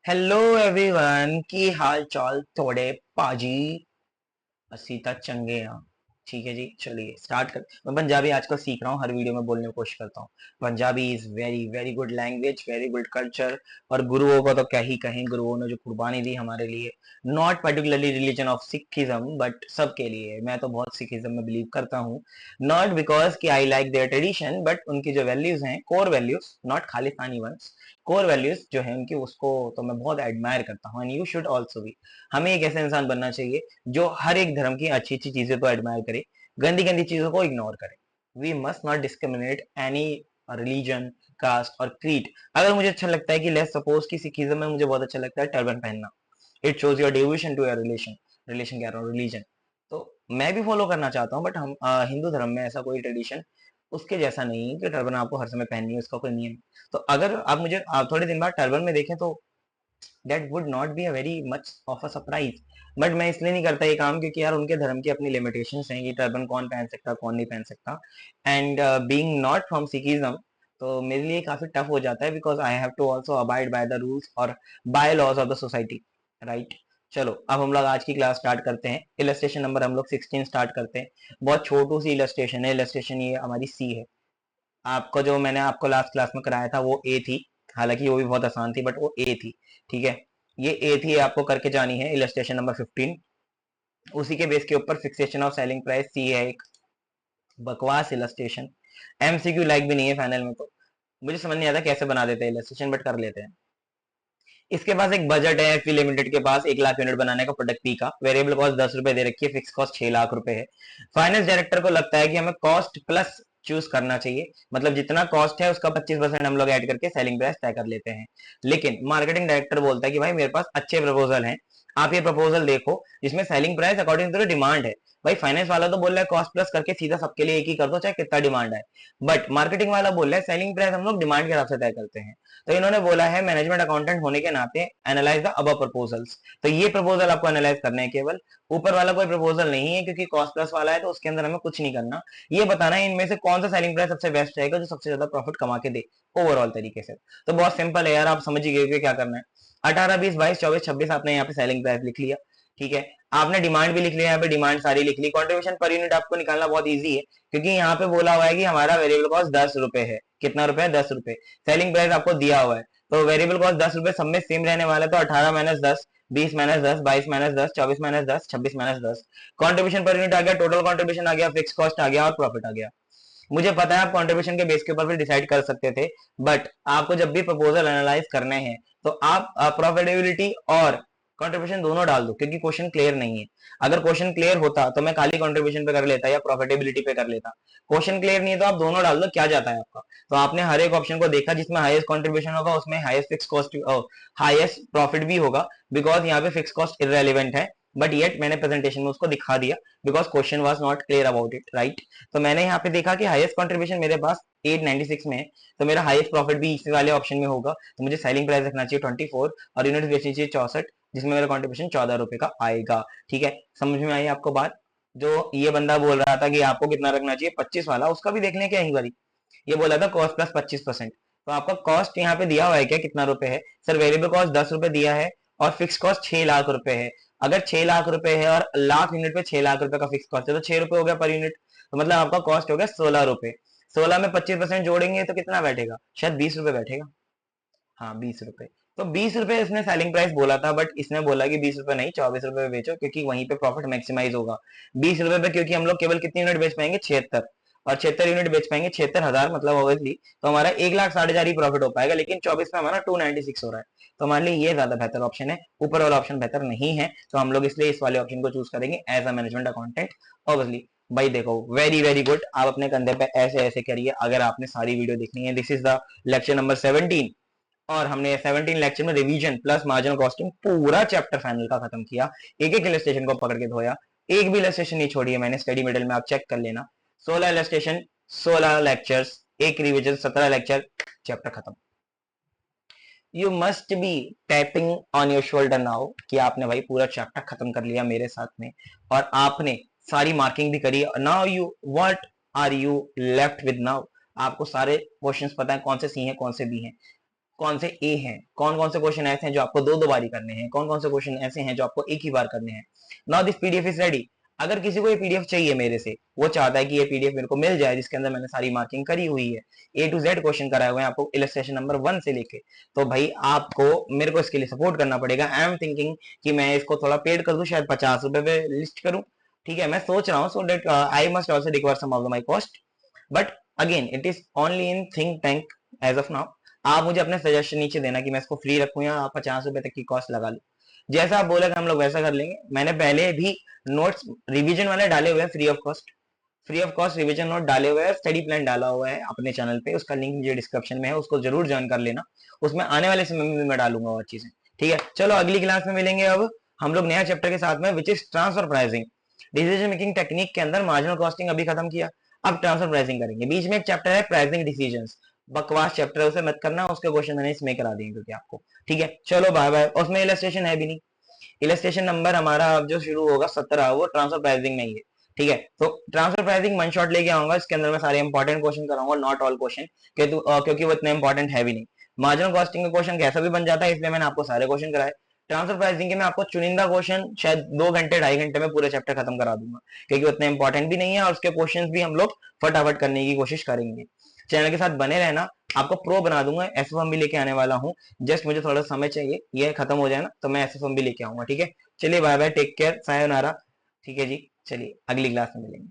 Hello everyone की हाल चाल थोड़े पाजी अस्सी तक चंगे हैं। ठीक है जी, चलिए स्टार्ट कर। मैं पंजाबी आजकल सीख रहा हूँ, हर वीडियो में बोलने की कोशिश करता हूँ। Punjabi is very very good language, very good culture. और गुरुओं को तो क्या ही कहें, गुरुओं ने जो कुर्बानी दी हमारे लिए। Not particularly religion of Sikhism but सबके लिए। मैं तो बहुत सिखिज्म में बिलीव करता हूँ। नॉट बिकॉज कि I like their tradition, but उनकी जो वैल्यूज हैं, core values, not Khalistani ones, core values जो है उनकी, उसको तो मैं बहुत एडमायर करता हूँ। एंड यू शुड ऑल्सो भी। हमें एक ऐसा इंसान बनना चाहिए जो हर एक धर्म की अच्छी अच्छी चीजों को एडमायर करे, गंदी गंदी चीजों को इग्नोर करे। We must not discriminate any religion, caste और क्रीड। अगर मुझे अच्छा लगता है कि लेट्स सपोज कि सिखिज्म में मुझे बहुत अच्छा लगता है टर्बन पहनना, it shows your devotion to your relation, relation कह रहा हूँ, रिलीजन। तो मैं भी फॉलो करना चाहता हूँ, बट हम हिंदू धर्म में ऐसा कोई ट्रेडिशन उसके जैसा नहीं है कि टर्बन आपको हर समय पहननी है, उसका कोई नियम। तो अगर आप मुझे थोड़े दिन बाद टर्बन में देखें तो that would not be a very much of a surprise. But मैं इसलिए नहीं करता ये काम क्योंकि यार उनके धर्म की अपनी लिमिटेशंस हैं कि टर्बन कौन पहन सकता कौन नहीं पहन सकता। And being not from Sikhism, तो मेरे लिए काफी टफ हो जाता है because I have to also abide by the rules और by laws of the society, right. चलो अब हम लोग आज की क्लास स्टार्ट करते हैं। इलस्ट्रेशन नंबर हम लोग 16 स्टार्ट करते हैं। बहुत छोटू सी इलस्ट्रेशन है। इलस्ट्रेशन ये हमारी सी है। आपको जो मैंने आपको लास्ट क्लास में कराया था वो ए थी, हालांकि वो भी बहुत आसान थी बट वो ए थी। ठीक है, ये ए थी, आपको करके जानी है। इलस्ट्रेशन नंबर 15, उसी के बेस के ऊपर फिक्सेशन ऑफ सेलिंग प्राइस सी है एक बकवास इलस्ट्रेशन। एमसीक्यू लाइक भी नहीं है फाइनल में। तो मुझे समझ नहीं आता कैसे बना देते हैं इलस्ट्रेशन, बट कर लेते हैं। इसके पास एक बजट है, एफपी लिमिटेड के पास 1 लाख यूनिट बनाने का प्रोडक्ट पी का। वेरिएबल कॉस्ट 10 रुपए दे रखी है, फिक्स कॉस्ट 6 लाख रुपए है। फाइनेंस डायरेक्टर को लगता है कि हमें कॉस्ट प्लस चूज करना चाहिए, मतलब जितना कॉस्ट है उसका 25% हम लोग ऐड करके सेलिंग प्राइस तय कर लेते हैं। लेकिन मार्केटिंग डायरेक्टर बोलता है कि भाई मेरे पास अच्छे प्रपोजल हैं, आप ये प्रपोजल देखो जिसमें selling price according to demand है। भाई फाइनेंस वाला तो बोल रहा है कॉस्ट प्लस करके सीधा सबके लिए एक ही कर दो चाहे कितना डिमांड है, बट मार्केटिंग वाला बोल रहा है सेलिंग प्राइस हम लोग डिमांड के हिसाब से तय करते हैं। तो इन्होंने बोला है मैनेजमेंट अकाउंटेंट होने के नाते एनालाइज द अबव प्रपोजल्स। तो ये प्रपोजल आपको एनालाइज करने हैं केवल, ऊपर वाला कोई प्रपोजल नहीं है क्योंकि कॉस्ट प्लस वाला है तो उसके अंदर हमें कुछ नहीं करना। ये बताना है इनमें से कौन सा सेलिंग प्राइस सबसे बेस्ट रहेगा जो सबसे ज्यादा प्रॉफिट कमा के दे ओवरऑल तरीके से। तो बहुत सिंपल है यार, आप समझ ही गए कि क्या करना है। 18, 20, 22, 24, 26 आपने यहाँ पे सेलिंग प्राइस लिख लिया। ठीक है, आपने डिमांड भी लिख लिया, यहाँ पे डिमांड सारी लिख ली। कंट्रीब्यूशन पर यूनिट आपको निकालना बहुत इजी है क्योंकि यहाँ पे बोला हुआ है कि हमारा वेरिएबल कॉस्ट 10 रुपए है। कितना रुपए है? 10 रुपए। सेलिंग प्राइस आपको दिया हुआ है, तो वेरिएबल कॉस्ट 10 रुपए सब में सेम रहने वाला है। तो 18 - 10, 20 - 10, 22 - 10, 24 - 10, 26 - 10, कॉन्ट्रीब्यूशन पर यूनिट आ गया, टोटल कॉन्ट्रीब्यूशन आ गया, फिक्स कॉस्ट आ गया और प्रॉफिट आ गया। मुझे पता है आप कंट्रीब्यूशन के बेस के ऊपर भी डिसाइड कर सकते थे, बट आपको जब भी प्रपोजल एनालाइज करने हैं तो आप प्रॉफिटेबिलिटी और कंट्रीब्यूशन दोनों डाल दो क्योंकि क्वेश्चन क्लियर नहीं है। अगर क्वेश्चन क्लियर होता तो मैं खाली कंट्रीब्यूशन पे कर लेता या प्रॉफिटेबिलिटी पे कर लेता। क्वेश्चन क्लियर नहीं है तो आप दोनों डाल दो, क्या जाता है आपका। तो आपने हर एक ऑप्शन को देखा जिसमें हाईएस्ट कंट्रीब्यूशन होगा उसमें highest fix cost, highest profit भी होगा, बिकॉज यहाँ पे फिक्स कॉस्ट इररेलेवेंट है। बट येट मैंने प्रेजेंटेशन में उसको दिखा दिया because question was not clear about it, right. तो मैंने यहाँ पे देखा कि हाईएस्ट कंट्रीब्यूशन मेरे पास 896 में है, तो मेरा हाईएस्ट प्रॉफिट भी इसी वाले ऑप्शन में होगा। तो मुझे सेलिंग प्राइस रखना चाहिए 24 और यूनिट बेचनी चाहिए 64, जिसमें मेरा कंट्रीब्यूशन 14 रुपए का आएगा। ठीक है, समझ में आई आपको बात। जो ये बंदा बोल रहा था कि आपको कितना रखना चाहिए 25 वाला, उसका भी देख लें क्या एक बारी। ये बोला था कॉस्ट प्लस 25%। तो आपका कॉस्ट यहाँ पे दिया हुआ है क्या, कितना रुपए है? सर वेरिएबल कॉस्ट 10 रुपए दिया है और फिक्स कॉस्ट 6 लाख रुपए है। अगर 6 लाख रुपए है और लाख यूनिट पे 6 लाख रुपए का फिक्स कॉस्ट है तो 6 रुपए हो गया पर यूनिट। तो मतलब आपका कॉस्ट हो गया 16 रुपए। 16 में 25% जोड़ेंगे तो कितना बैठेगा? शायद 20 रुपए बैठेगा। हाँ 20 रुपए। तो 20 रुपए इसने सेलिंग प्राइस बोला था, बट इसने बोला कि 20 रुपए नहीं 24 रुपए बेचो क्योंकि वहीं पे प्रॉफिट मैक्सिमाइज होगा। 20 रुपए पे क्योंकि हम लोग केवल कितनी यूनिट बेच पाएंगे? 76। और 76 यूनिट बेच पाएंगे, 76,000 मतलब ऑब्वियसली। तो हमारा 1,60,000 ही प्रॉफिट हो पाएगा, लेकिन 24 में हमारा 296 हो रहा है। तो हमारे लिए ये ज्यादा बेहतर ऑप्शन है, ऊपर वाला ऑप्शन बेहतर नहीं है। तो हम लोग इसलिए इस वाले ऑप्शन को चूज करेंगे as a management accountant obviously. भाई देखो वेरी वेरी गुड, आप अपने कंधे पे ऐसे ऐसे करिए अगर आपने सारी वीडियो देखनी है। This is the lecture number 17 और हमने 17 लेक्चर में रिवीजन प्लस मार्जिनल कॉस्टिंग पूरा चैप्टर फाइनल का खत्म किया। एक एक इलस्ट्रेशन को पकड़ के धोया, एक भी इलस्ट्रेशन नहीं छोड़ी है मैंने। स्टडी मिडल में आप चेक कर लेना, 16 इलस्ट्रेशन, 16 लेक्चर्स, एक रिवीजन, 17 लेक्चर, चैप्टर खत्म। You must be tapping on your shoulder now कि आपने भाई पूरा चैप्टर खत्म कर लिया मेरे साथ में और आपने सारी मार्किंग भी करी। Now you what are you left with now? आपको सारे क्वेश्चंस पता है कौन से सी हैं कौन से बी हैं। कौन से ए हैं, कौन कौन से क्वेश्चन ऐसे हैं जो आपको दो दो बारी करने हैं, कौन कौन से क्वेश्चन ऐसे हैं जो आपको एक ही बार करने हैं। Now this PDF is ready. अगर किसी को ये पीडीएफ चाहिए मेरे से, वो चाहता है कि ये पीडीएफ मेरे को मिल जाए जिसके अंदर मैंने सारी मार्किंग करी हुई है, ए टू जेड क्वेश्चन कराए हुए हैं आपको इलस्ट्रेशन नंबर 1 से लेके, तो भाई आपको मेरे को इसके लिए सपोर्ट करना पड़ेगा। आई एम थिंकिंग कि मैं इसको थोड़ा पेड कर दूं, शायद 50 रुपए पे लिस्ट करूं। ठीक है, मैं सोच रहा हूँ, so that I must also recover some of my cost, but again it is only in think tank as of now. आप मुझे अपने सजेशन नीचे देना कि मैं इसको फ्री रखूं या आप 50 रुपए तक की कॉस्ट लगा लूं। जैसा आप बोलेगा हम लोग वैसा कर लेंगे। मैंने पहले भी नोट्स रिवीजन वाले डाले हुए हैं free of cost, free of cost revision note डाले हुए हैं, स्टडी प्लान डाला हुआ है अपने चैनल पे, उसका लिंक मुझे डिस्क्रिप्शन में है, उसको जरूर ज्वाइन कर लेना। उसमें आने वाले समय में भी मैं डालूंगा वो चीजें। ठीक है, चलो अगली क्लास में मिलेंगे। अब हम लोग नया चैप्टर के साथ में which is transfer pricing. Decision making technique के अंदर मार्जिनल कॉस्टिंग अभी खत्म किया, अब ट्रांसफर प्राइसिंग करेंगे। बीच में एक चैप्टर है प्राइसिंग डिसीजंस, बकवास चैप्टर है, उसे मत करना, उसके क्वेश्चन मैंने इसमें करा दिए क्योंकि आपको। ठीक है, चलो बाय बाय। उसमें इलस्ट्रेशन है भी नहीं, इलस्ट्रेशन नंबर हमारा अब जो शुरू होगा 17, वो ट्रांसफर प्राइसिंग में ही है। ठीक है, तो ट्रांसफर प्राइसिंग वन शॉट लेके आऊंगा, इसके अंदर मैं सारे इंपॉर्टेंट क्वेश्चन कराऊंगा, नॉट ऑल क्वेश्चन, क्योंकि वो इतने इंपॉर्टेंट है भी नहीं। मार्जिनल कॉस्टिंग का क्वेश्चन कैसा भी बन जाता है, इसलिए मैंने आपको सारे क्वेश्चन कराए। ट्रांसफर प्राइसिंग के मैं आपको चुनिंदा क्वेश्चन शायद 2 घंटे 2.5 घंटे में पूरे चैप्टर खत्म करा दूंगा, क्योंकि उतने इंपॉर्टेंट भी नहीं है और उसके क्वेश्चन भी हम लोग फटाफट करने की कोशिश करेंगे। चैनल के साथ बने रहना, आपको प्रो बना दूंगा, एसएफएम भी लेके आने वाला हूँ। जस्ट मुझे थोड़ा समय चाहिए, ये खत्म हो जाए ना तो मैं एसएफएम भी लेके आऊंगा। ठीक है, चलिए बाय बाय, टेक केयर, सायोनारा। ठीक है जी, चलिए अगली क्लास में मिलेंगे।